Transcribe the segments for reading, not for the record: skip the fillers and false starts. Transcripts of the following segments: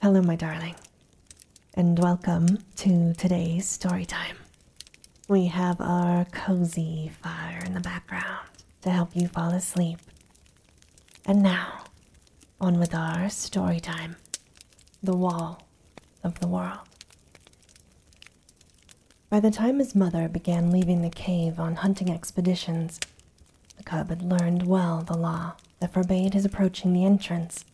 Hello, my darling, and welcome to today's story time. We have our cozy fire in the background to help you fall asleep. And now, on with our story time, The Wall of the World. By the time his mother began leaving the cave on hunting expeditions, the cub had learned well the law that forbade his approaching the entrance.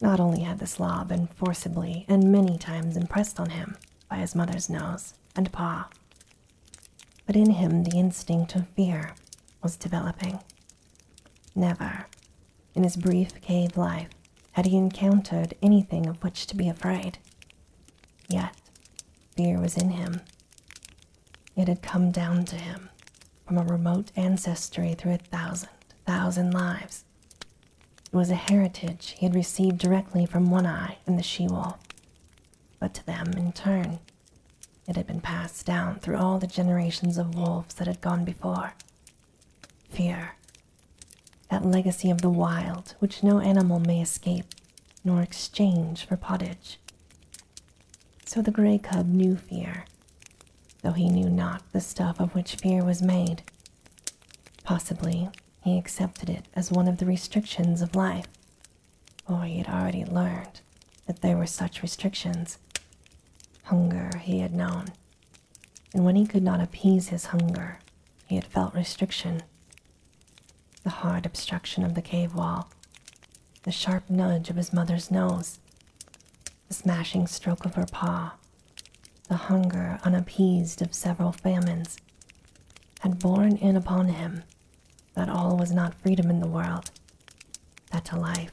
Not only had this law been forcibly and many times impressed on him by his mother's nose and paw, but in him the instinct of fear was developing. Never, in his brief cave life, had he encountered anything of which to be afraid. Yet, fear was in him. It had come down to him from a remote ancestry through 1,000 lives. It was a heritage he had received directly from One-Eye and the she-wolf, but to them, in turn, it had been passed down through all the generations of wolves that had gone before. Fear, that legacy of the wild which no animal may escape nor exchange for pottage. So the gray cub knew fear, though he knew not the stuff of which fear was made. Possibly he accepted it as one of the restrictions of life, for he had already learned that there were such restrictions. Hunger he had known, and when he could not appease his hunger, he had felt restriction. The hard obstruction of the cave wall, the sharp nudge of his mother's nose, the smashing stroke of her paw, the hunger unappeased of several famines, had borne in upon him that all was not freedom in the world, that to life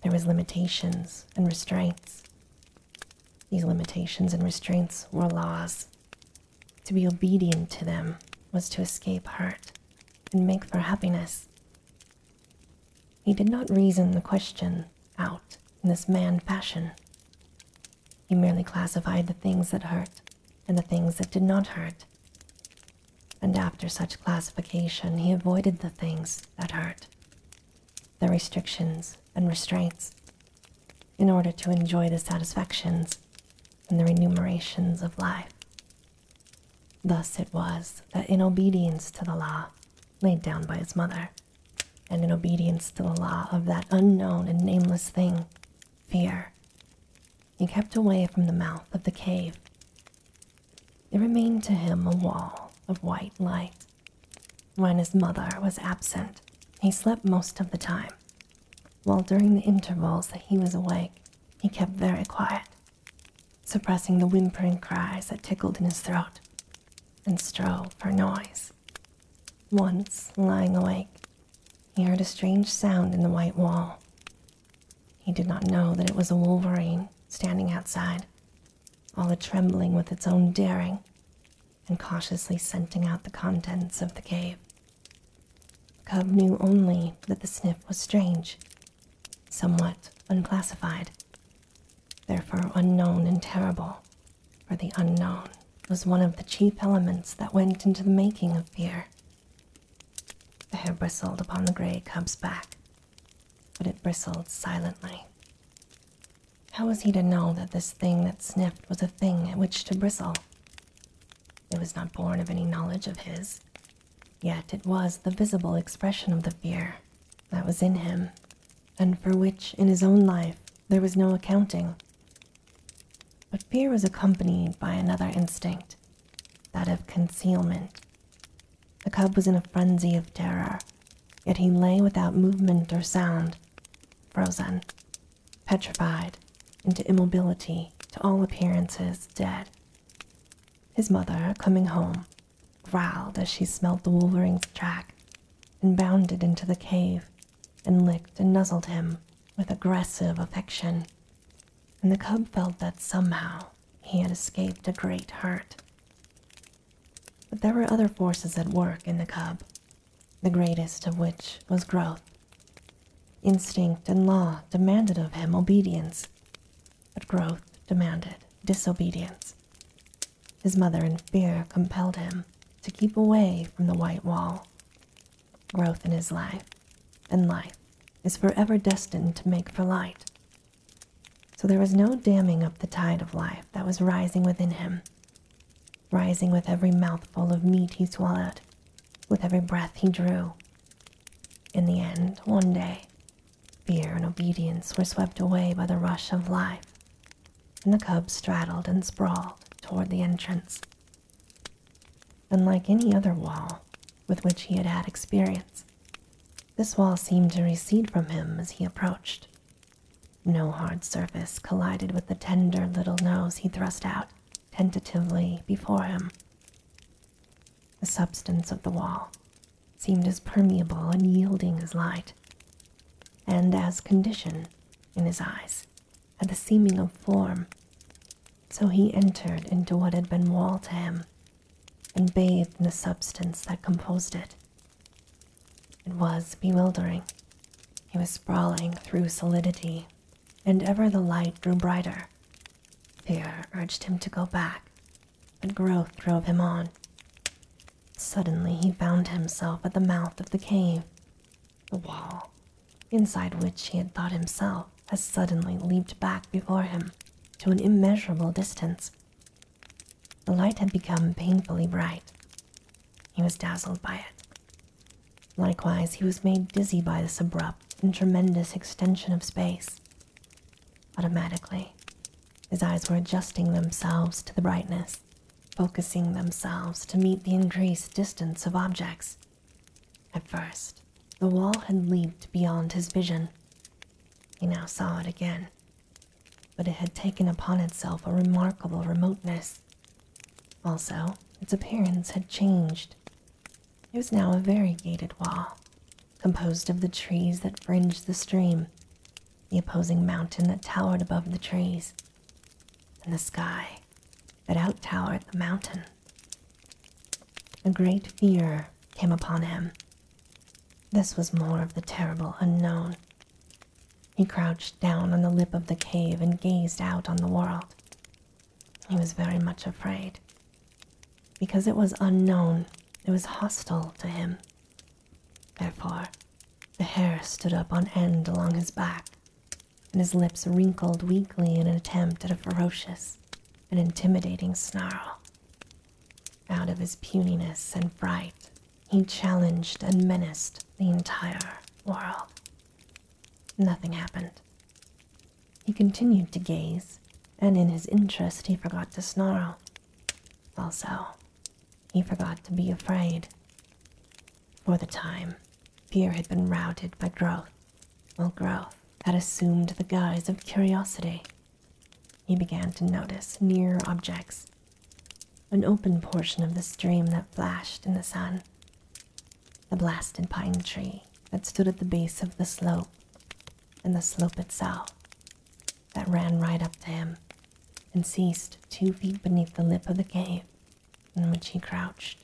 there was limitations and restraints. These limitations and restraints were laws. To be obedient to them was to escape hurt and make for happiness. He did not reason the question out in this man fashion. He merely classified the things that hurt and the things that did not hurt. And after such classification, he avoided the things that hurt, the restrictions and restraints, in order to enjoy the satisfactions and the remunerations of life. Thus it was that in obedience to the law laid down by his mother, and in obedience to the law of that unknown and nameless thing, fear, he kept away from the mouth of the cave. There remained to him a wall of white light. When his mother was absent, he slept most of the time, while during the intervals that he was awake, he kept very quiet, suppressing the whimpering cries that tickled in his throat, and strove for noise. Once, lying awake, he heard a strange sound in the white wall. He did not know that it was a wolverine standing outside, all a-trembling with its own daring, and cautiously scenting out the contents of the cave. The cub knew only that the sniff was strange, somewhat unclassified, therefore unknown and terrible, for the unknown was one of the chief elements that went into the making of fear. The hair bristled upon the gray cub's back, but it bristled silently. How was he to know that this thing that sniffed was a thing at which to bristle? It was not born of any knowledge of his, yet it was the visible expression of the fear that was in him, and for which in his own life there was no accounting. But fear was accompanied by another instinct, that of concealment. The cub was in a frenzy of terror, yet he lay without movement or sound, frozen, petrified into immobility, to all appearances dead. His mother, coming home, growled as she smelt the wolverine's track, and bounded into the cave, and licked and nuzzled him with aggressive affection, and the cub felt that somehow he had escaped a great hurt. But there were other forces at work in the cub, the greatest of which was growth. Instinct and law demanded of him obedience, but growth demanded disobedience. His mother in fear compelled him to keep away from the white wall. Growth in his life, and life is forever destined to make for light. So there was no damming up the tide of life that was rising within him, rising with every mouthful of meat he swallowed, with every breath he drew. In the end, one day, fear and obedience were swept away by the rush of life, and the cub straddled and sprawled toward the entrance. Unlike any other wall with which he had had experience, this wall seemed to recede from him as he approached. No hard surface collided with the tender little nose he thrust out tentatively before him. The substance of the wall seemed as permeable and yielding as light, and as condition in his eyes had the seeming of form. So he entered into what had been wall to him and bathed in the substance that composed it. It was bewildering. He was sprawling through solidity, and ever the light grew brighter. Fear urged him to go back, but growth drove him on. Suddenly he found himself at the mouth of the cave, the wall, inside which he had thought himself, has suddenly leaped back before him to an immeasurable distance. The light had become painfully bright. He was dazzled by it. Likewise, he was made dizzy by this abrupt and tremendous extension of space. Automatically, his eyes were adjusting themselves to the brightness, focusing themselves to meet the increased distance of objects. At first, the wall had leaped beyond his vision. He now saw it again, but it had taken upon itself a remarkable remoteness. Also, its appearance had changed. It was now a variegated wall, composed of the trees that fringed the stream, the opposing mountain that towered above the trees, and the sky that out-towered the mountain. A great fear came upon him. This was more of the terrible unknown. He crouched down on the lip of the cave and gazed out on the world. He was very much afraid. Because it was unknown, it was hostile to him. Therefore, the hair stood up on end along his back, and his lips wrinkled weakly in an attempt at a ferocious and intimidating snarl. Out of his puniness and fright, he challenged and menaced the entire world. Nothing happened. He continued to gaze, and in his interest he forgot to snarl. Also, he forgot to be afraid. For the time, fear had been routed by growth, while growth had assumed the guise of curiosity. He began to notice near objects, an open portion of the stream that flashed in the sun, the blasted pine tree that stood at the base of the slope, and the slope itself that ran right up to him and ceased 2 feet beneath the lip of the cave in which he crouched.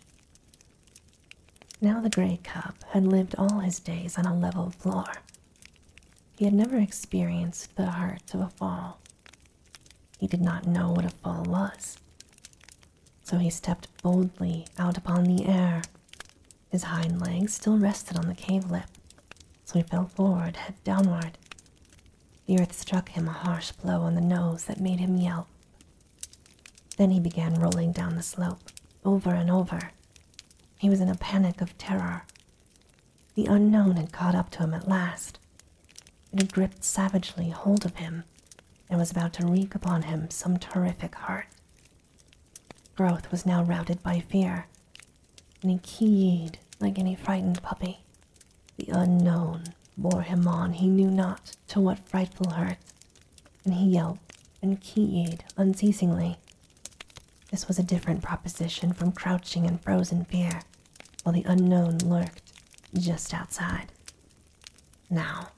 Now the gray cub had lived all his days on a level floor. He had never experienced the hurt of a fall. He did not know what a fall was. So he stepped boldly out upon the air. His hind legs still rested on the cave lip, so he fell forward, head downward. The earth struck him a harsh blow on the nose that made him yelp. Then he began rolling down the slope, over and over. He was in a panic of terror. The unknown had caught up to him at last. It had gripped savagely hold of him and was about to wreak upon him some terrific hurt. Growth was now routed by fear, and he keyed like any frightened puppy. The unknown bore him on he knew not to what frightful hurt, and he yelped and keyed unceasingly. This was a different proposition from crouching in frozen fear, while the unknown lurked just outside. Now,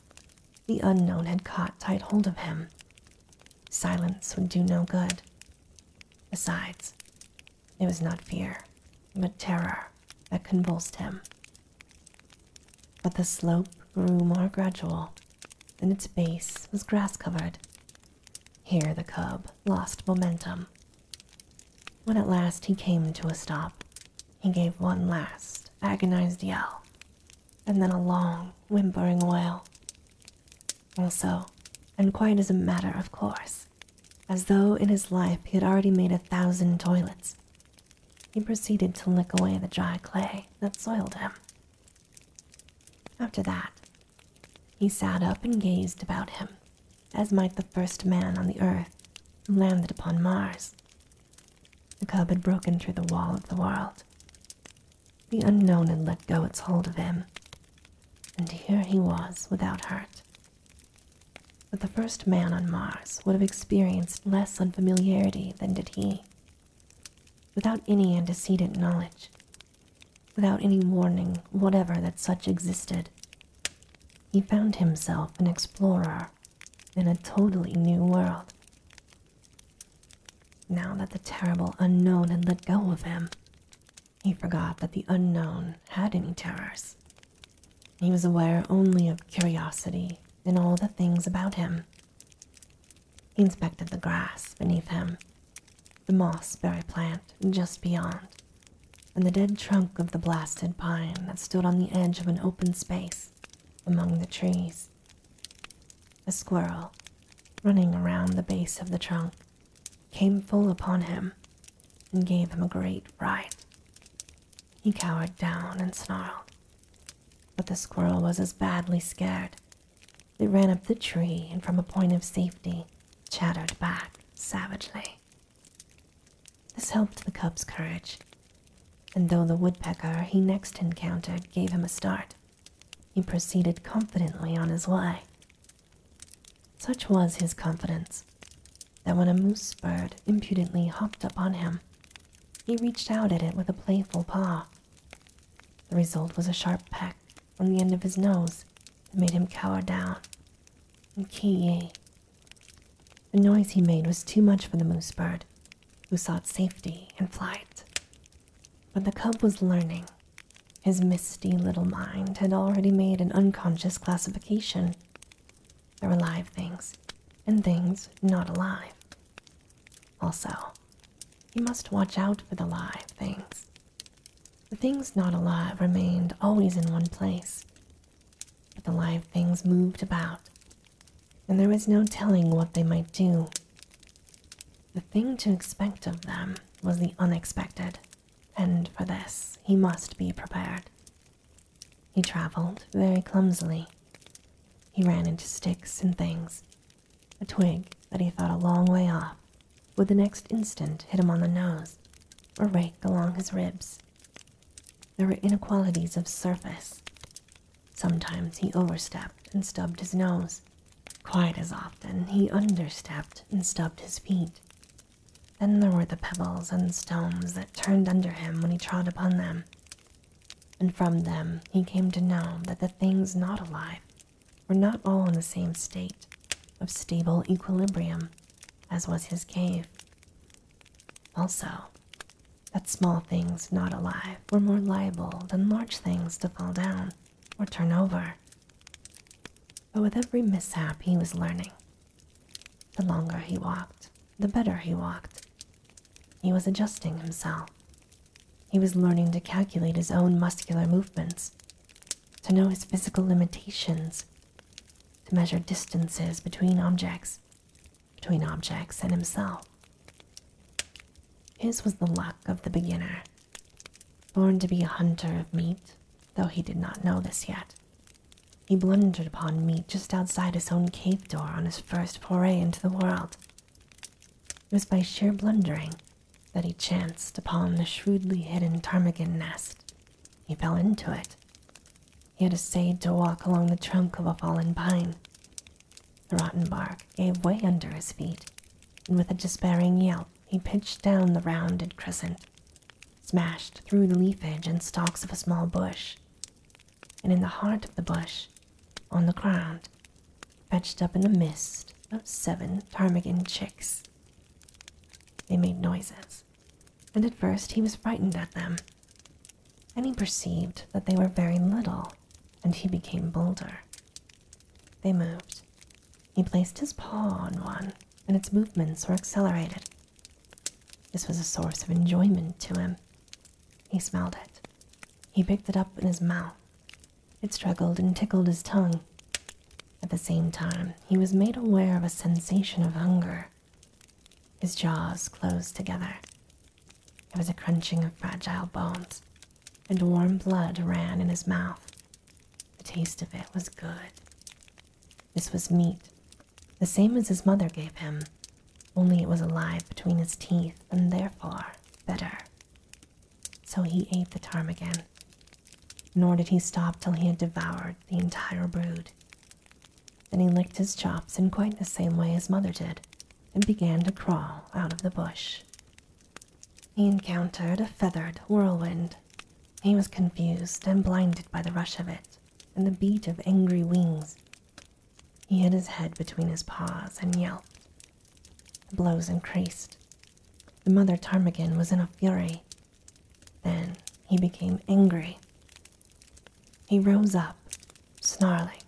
the unknown had caught tight hold of him. Silence would do no good. Besides, it was not fear, but terror that convulsed him. But the slope grew more gradual, and its base was grass-covered. Here the cub lost momentum. When at last he came to a stop, he gave one last, agonized yell, and then a long, whimpering wail. Also, and quite as a matter of course, as though in his life he had already made 1,000 toilets, he proceeded to lick away the dry clay that soiled him. After that, he sat up and gazed about him, as might the first man on the earth who landed upon Mars. The cub had broken through the wall of the world. The unknown had let go its hold of him, and here he was without hurt. But the first man on Mars would have experienced less unfamiliarity than did he. Without any antecedent knowledge, without any warning whatever that such existed, he found himself an explorer in a totally new world. Now that the terrible unknown had let go of him, he forgot that the unknown had any terrors. He was aware only of curiosity in all the things about him. He inspected the grass beneath him, the mossberry plant just beyond, and the dead trunk of the blasted pine that stood on the edge of an open space among the trees. A squirrel, running around the base of the trunk, came full upon him and gave him a great fright. He cowered down and snarled, but the squirrel was as badly scared. It ran up the tree and from a point of safety chattered back savagely. This helped the cub's courage, and though the woodpecker he next encountered gave him a start, he proceeded confidently on his way. Such was his confidence that when a moose bird impudently hopped upon him, he reached out at it with a playful paw. The result was a sharp peck on the end of his nose that made him cower down and kee-yee. The noise he made was too much for the moose bird, who sought safety in flight. But the cub was learning. His misty little mind had already made an unconscious classification. There were live things and things not alive. Also, he must watch out for the live things. The things not alive remained always in one place, but the live things moved about, and there was no telling what they might do. The thing to expect of them was the unexpected, and for this he must be prepared. He traveled very clumsily. He ran into sticks and things. A twig that he thought a long way off would the next instant hit him on the nose or rake along his ribs. There were inequalities of surface. Sometimes he overstepped and stubbed his nose. Quite as often he understepped and stubbed his feet. Then there were the pebbles and stones that turned under him when he trod upon them. And from them he came to know that the things not alive were not all in the same state of stable equilibrium as was his cave. Also, that small things not alive were more liable than large things to fall down or turn over. But with every mishap he was learning. The longer he walked, the better he walked. He was adjusting himself. He was learning to calculate his own muscular movements, to know his physical limitations, to measure distances between objects and himself. His was the luck of the beginner, born to be a hunter of meat, though he did not know this yet. He blundered upon meat just outside his own cave door on his first foray into the world. It was by sheer blundering that he chanced upon the shrewdly hidden ptarmigan nest. He fell into it. He had essayed to walk along the trunk of a fallen pine. The rotten bark gave way under his feet, and with a despairing yelp, he pitched down the rounded crescent, smashed through the leafage and stalks of a small bush, and in the heart of the bush, on the ground, fetched up in the mist of 7 ptarmigan chicks. They made noises, and at first he was frightened at them. Then he perceived that they were very little, and he became bolder. They moved. He placed his paw on one, and its movements were accelerated. This was a source of enjoyment to him. He smelled it. He picked it up in his mouth. It struggled and tickled his tongue. At the same time, he was made aware of a sensation of hunger. His jaws closed together. There was a crunching of fragile bones, and warm blood ran in his mouth. The taste of it was good. This was meat, the same as his mother gave him, only it was alive between his teeth and therefore better. So he ate the ptarmigan, nor did he stop till he had devoured the entire brood. Then he licked his chops in quite the same way his mother did, and began to crawl out of the bush. He encountered a feathered whirlwind. He was confused and blinded by the rush of it and the beat of angry wings. He hid his head between his paws and yelped. The blows increased. The mother ptarmigan was in a fury. Then he became angry. He rose up, snarling,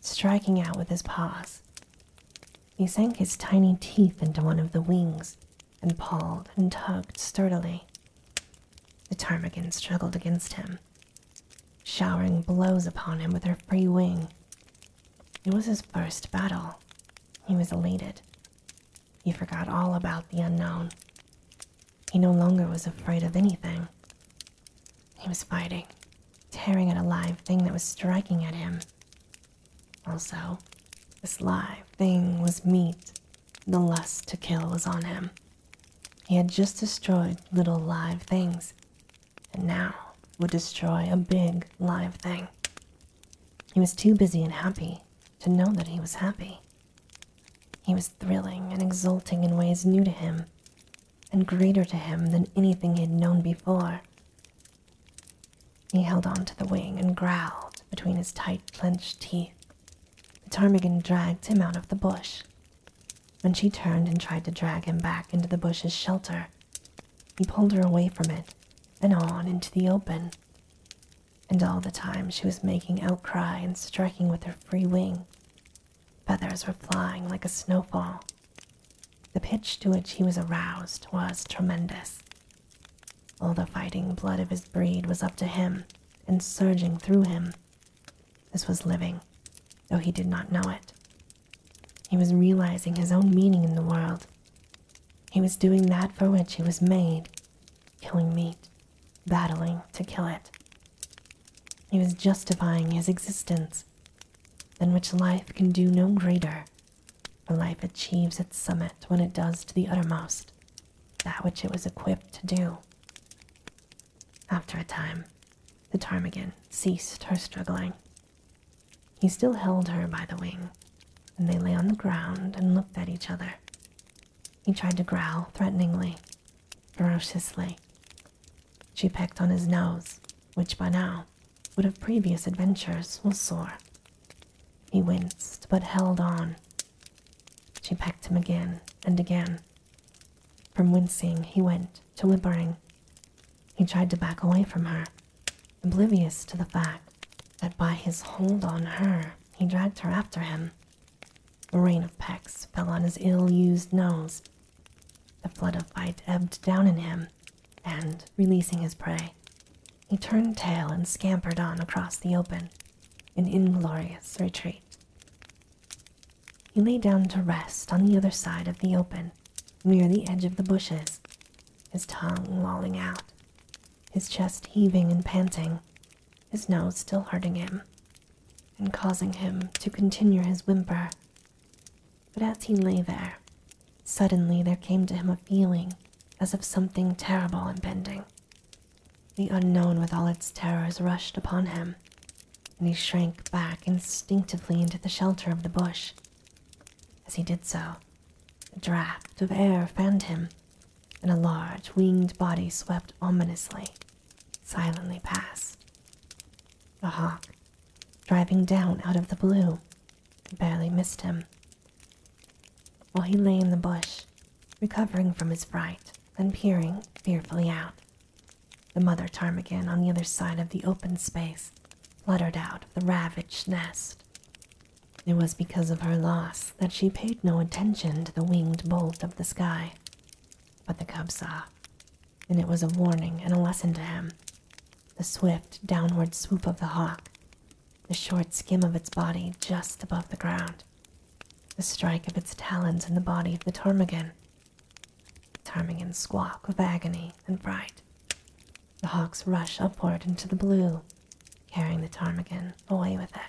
striking out with his paws. He sank his tiny teeth into one of the wings and pulled and tugged sturdily. The ptarmigan struggled against him, showering blows upon him with her free wing. It was his first battle. He was elated. He forgot all about the unknown. He no longer was afraid of anything. He was fighting, tearing at a live thing that was striking at him. Also, this live thing was meat. The lust to kill was on him. He had just destroyed little live things, and now would destroy a big live thing. He was too busy and happy to know that he was happy. He was thrilling and exulting in ways new to him, and greater to him than anything he had known before. He held on to the wing and growled between his tight clenched teeth. The ptarmigan dragged him out of the bush. When she turned and tried to drag him back into the bush's shelter, he pulled her away from it and on into the open. And all the time she was making outcry and striking with her free wing. Feathers were flying like a snowfall. The pitch to which he was aroused was tremendous. All the fighting blood of his breed was up to him and surging through him. This was living, though he did not know it. He was realizing his own meaning in the world. He was doing that for which he was made, killing meat, battling to kill it. He was justifying his existence, than which life can do no greater, for life achieves its summit when it does to the uttermost that which it was equipped to do. After a time, the ptarmigan ceased her struggling. He still held her by the wing, and they lay on the ground and looked at each other. He tried to growl threateningly, ferociously. She pecked on his nose, which by now, would have previous adventures, was sore. He winced, but held on. She pecked him again and again. From wincing, he went to whimpering. He tried to back away from her, oblivious to the fact that by his hold on her, he dragged her after him. A rain of pecks fell on his ill-used nose. The flood of fight ebbed down in him, and, releasing his prey, he turned tail and scampered on across the open, in inglorious retreat. He lay down to rest on the other side of the open, near the edge of the bushes, his tongue lolling out, his chest heaving and panting, his nose still hurting him, and causing him to continue his whimper. But as he lay there, suddenly there came to him a feeling as of something terrible impending. The unknown with all its terrors rushed upon him, and he shrank back instinctively into the shelter of the bush. As he did so, a draught of air fanned him, and a large winged body swept ominously, silently past. A hawk, driving down out of the blue, barely missed him. While he lay in the bush, recovering from his fright and peering fearfully out, the mother ptarmigan on the other side of the open space fluttered out of the ravaged nest. It was because of her loss that she paid no attention to the winged bolt of the sky, but the cub saw, and it was a warning and a lesson to him. The swift downward swoop of the hawk, the short skim of its body just above the ground, the strike of its talons in the body of the ptarmigan. The ptarmigan's squawk of agony and fright. The hawk's rush upward into the blue, carrying the ptarmigan away with it.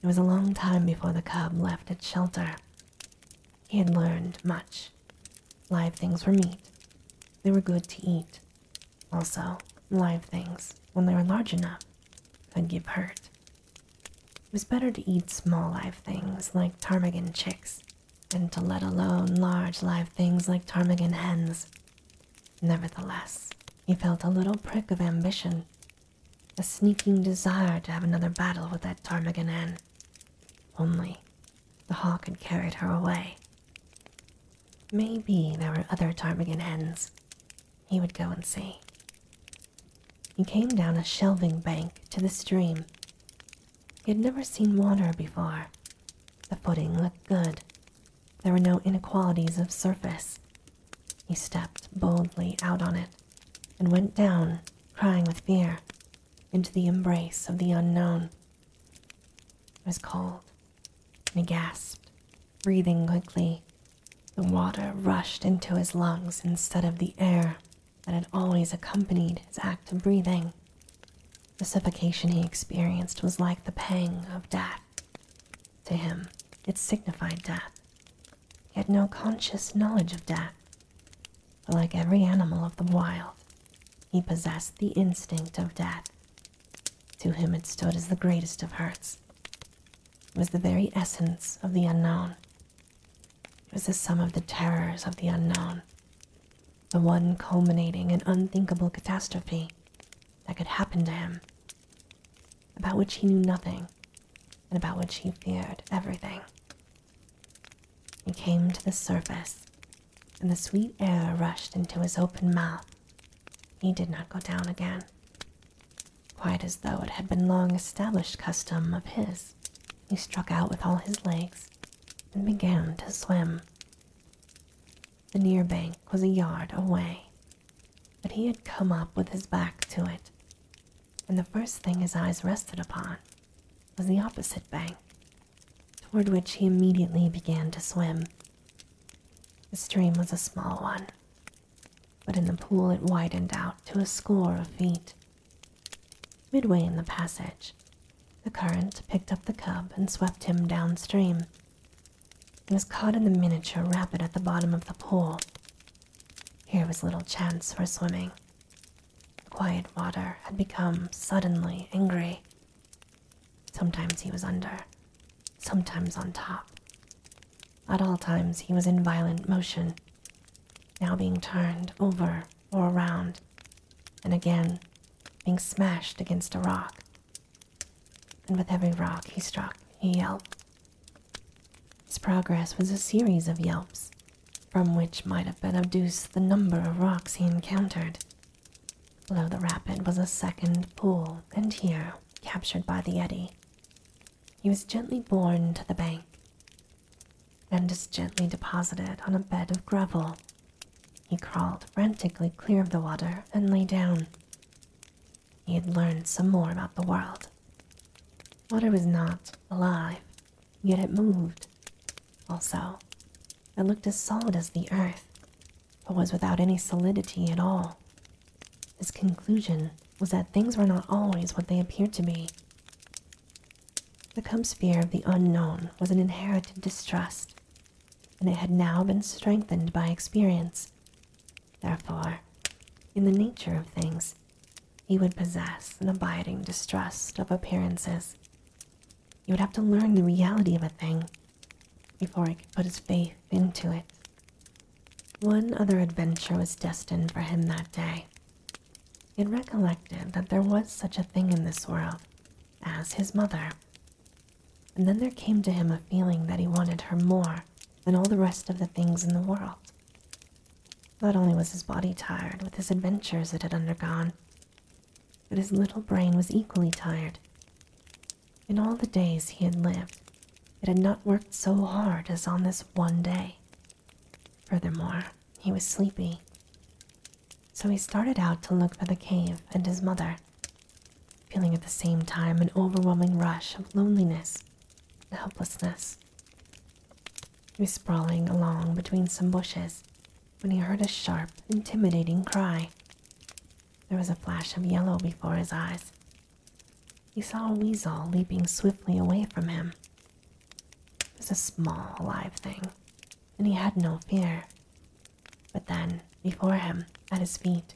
It was a long time before the cub left its shelter. He had learned much. Live things were meat. They were good to eat. Also, live things, when they were large enough, could give hurt. It was better to eat small live things like ptarmigan chicks than to let alone large live things like ptarmigan hens. Nevertheless, he felt a little prick of ambition, a sneaking desire to have another battle with that ptarmigan hen. Only, the hawk had carried her away. Maybe there were other ptarmigan hens. He would go and see. He came down a shelving bank to the stream. He had never seen water before. The footing looked good. There were no inequalities of surface. He stepped boldly out on it and went down, crying with fear, into the embrace of the unknown. It was cold, and he gasped, breathing quickly. The water rushed into his lungs instead of the air that had always accompanied his act of breathing. The suffocation he experienced was like the pang of death. To him, it signified death. He had no conscious knowledge of death, but like every animal of the wild, he possessed the instinct of death. To him it stood as the greatest of hurts. It was the very essence of the unknown. It was the sum of the terrors of the unknown, the one culminating and unthinkable catastrophe that could happen to him, about which he knew nothing and about which he feared everything. He came to the surface, and the sweet air rushed into his open mouth. He did not go down again, quite as though it had been long established custom of his. He struck out with all his legs and began to swim. The near bank was a yard away, but he had come up with his back to it, and the first thing his eyes rested upon was the opposite bank, toward which he immediately began to swim. The stream was a small one, but in the pool it widened out to a score of feet. Midway in the passage, the current picked up the cub and swept him downstream. He was caught in the miniature rapid at the bottom of the pool. Here was little chance for swimming. The quiet water had become suddenly angry. Sometimes he was under, sometimes on top. At all times he was in violent motion, now being turned over or around, and again being smashed against a rock. And with every rock he struck, he yelped. His progress was a series of yelps, from which might have been adduced the number of rocks he encountered. Below the rapid was a second pool, and here, captured by the eddy, he was gently borne to the bank, and as gently deposited on a bed of gravel. He crawled frantically clear of the water and lay down. He had learned some more about the world. Water was not alive, yet it moved. Also, it looked as solid as the earth, but was without any solidity at all. His conclusion was that things were not always what they appeared to be. The cub's fear of the unknown was an inherited distrust, and it had now been strengthened by experience. Therefore, in the nature of things, he would possess an abiding distrust of appearances. He would have to learn the reality of a thing before he could put his faith into it. One other adventure was destined for him that day. He had recollected that there was such a thing in this world as his mother, and then there came to him a feeling that he wanted her more than all the rest of the things in the world. Not only was his body tired with his adventures it had undergone, but his little brain was equally tired. In all the days he had lived, it had not worked so hard as on this one day. Furthermore, he was sleepy. So he started out to look for the cave and his mother, feeling at the same time an overwhelming rush of loneliness and helplessness. He was sprawling along between some bushes when he heard a sharp, intimidating cry. There was a flash of yellow before his eyes. He saw a weasel leaping swiftly away from him. It was a small, live thing, and he had no fear. But then, before him, at his feet,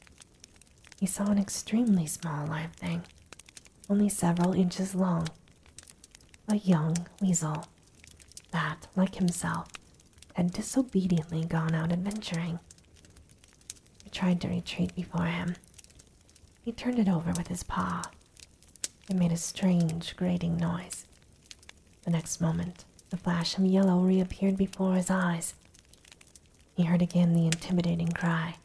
he saw an extremely small live thing, only several inches long. A young weasel that, like himself, had disobediently gone out adventuring. He tried to retreat before him. He turned it over with his paw. It made a strange, grating noise. The next moment, the flash of yellow reappeared before his eyes. He heard again the intimidating cry,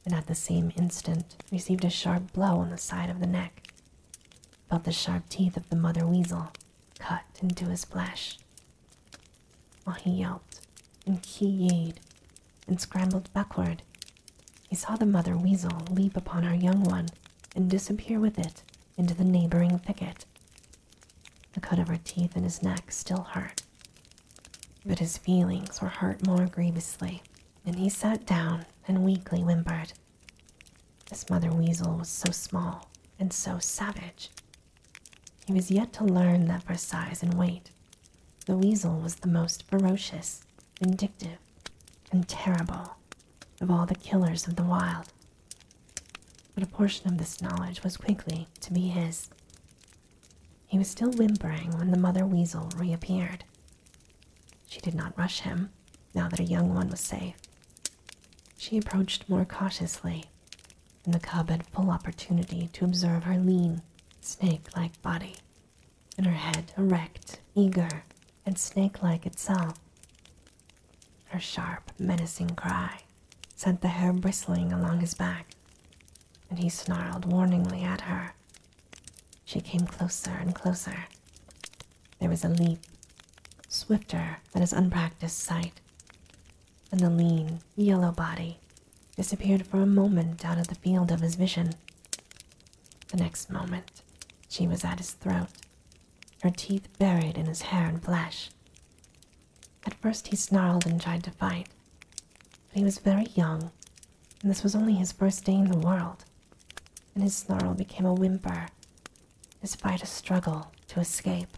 and at the same instant received a sharp blow on the side of the neck. Felt the sharp teeth of the mother weasel cut into his flesh. While he yelped and ki-yied and scrambled backward, he saw the mother weasel leap upon her young one and disappear with it into the neighboring thicket. The cut of her teeth in his neck still hurt, but his feelings were hurt more grievously, and he sat down and weakly whimpered. This mother weasel was so small and so savage. He was yet to learn that for size and weight, the weasel was the most ferocious, vindictive, and terrible of all the killers of the wild. But a portion of this knowledge was quickly to be his. He was still whimpering when the mother weasel reappeared. She did not rush him, now that her young one was safe. She approached more cautiously, and the cub had full opportunity to observe her lean, snake-like body, and her head erect, eager, and snake-like itself. Her sharp, menacing cry sent the hair bristling along his back, and he snarled warningly at her. She came closer and closer. There was a leap, swifter than his unpracticed sight, and the lean, yellow body disappeared for a moment out of the field of his vision. The next moment, she was at his throat, her teeth buried in his hair and flesh. At first he snarled and tried to fight, but he was very young, and this was only his first day in the world, and his snarl became a whimper, his fight a struggle to escape.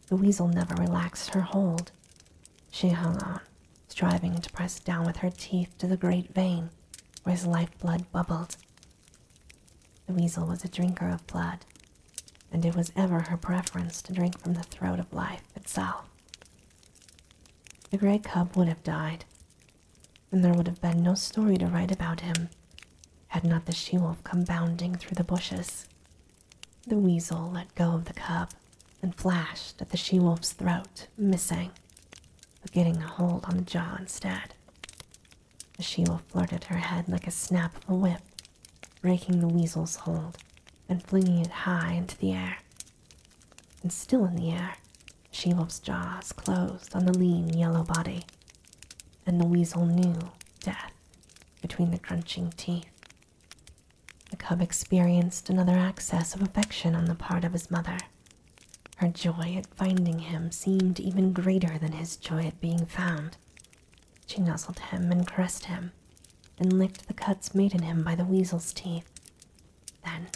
The weasel never relaxed her hold. She hung on, striving to press down with her teeth to the great vein where his lifeblood bubbled. The weasel was a drinker of blood, and it was ever her preference to drink from the throat of life itself. The gray cub would have died, and there would have been no story to write about him had not the she-wolf come bounding through the bushes. The weasel let go of the cub and flashed at the she-wolf's throat, missing, but getting a hold on the jaw instead. The she-wolf flirted her head like a snap of a whip, breaking the weasel's hold and flinging it high into the air. And still in the air, the she-wolf's jaws closed on the lean yellow body, and the weasel knew death between the crunching teeth. The cub experienced another access of affection on the part of his mother. Her joy at finding him seemed even greater than his joy at being found. She nuzzled him and caressed him, and licked the cuts made in him by the weasel's teeth. Then,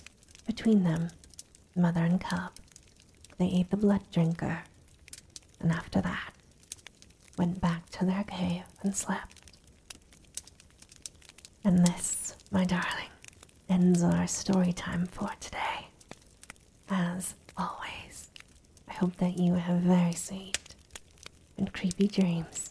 between them, mother and cub, they ate the blood drinker, and after that, went back to their cave and slept. And this, my darling, ends our story time for today. As always, I hope that you have very sweet and creepy dreams.